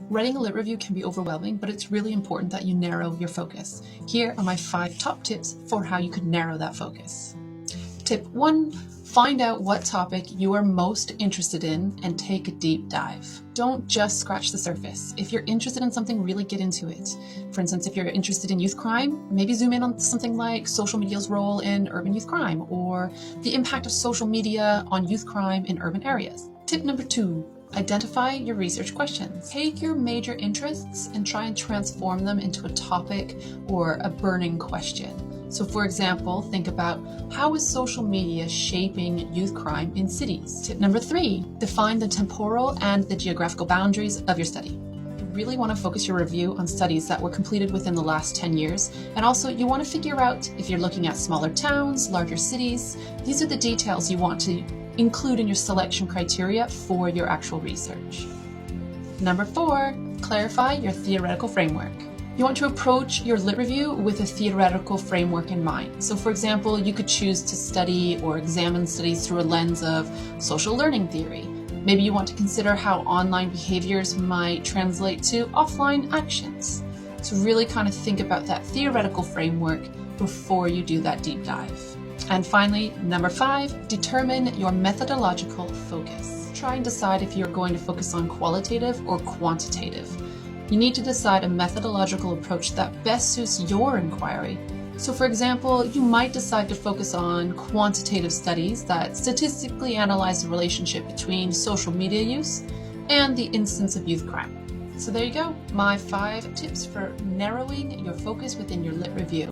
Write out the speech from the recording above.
Writing a lit review can be overwhelming, but it's really important that you narrow your focus. Here are my 5 top tips for how you could narrow that focus. Tip 1, find out what topic you are most interested in and take a deep dive. Don't just scratch the surface. If you're interested in something, really get into it. For instance, if you're interested in youth crime, maybe zoom in on something like social media's role in urban youth crime or the impact of social media on youth crime in urban areas. Tip number 2, identify your research questions. Take your major interests and try and transform them into a topic or a burning question. So for example, think about how is social media shaping youth crime in cities? Tip number 3, define the temporal and the geographical boundaries of your study. You really want to focus your review on studies that were completed within the last 10 years. And also you want to figure out if you're looking at smaller towns, larger cities. These are the details you want to include in your selection criteria for your actual research. Number 4, clarify your theoretical framework. You want to approach your lit review with a theoretical framework in mind. So for example, you could choose to study or examine studies through a lens of social learning theory. Maybe you want to consider how online behaviors might translate to offline actions. So really kind of think about that theoretical framework before you do that deep dive. And finally, number 5, determine your methodological focus. Try and decide if you're going to focus on qualitative or quantitative. You need to decide a methodological approach that best suits your inquiry. So for example, you might decide to focus on quantitative studies that statistically analyze the relationship between social media use and the instance of youth crime. So there you go, my 5 tips for narrowing your focus within your lit review.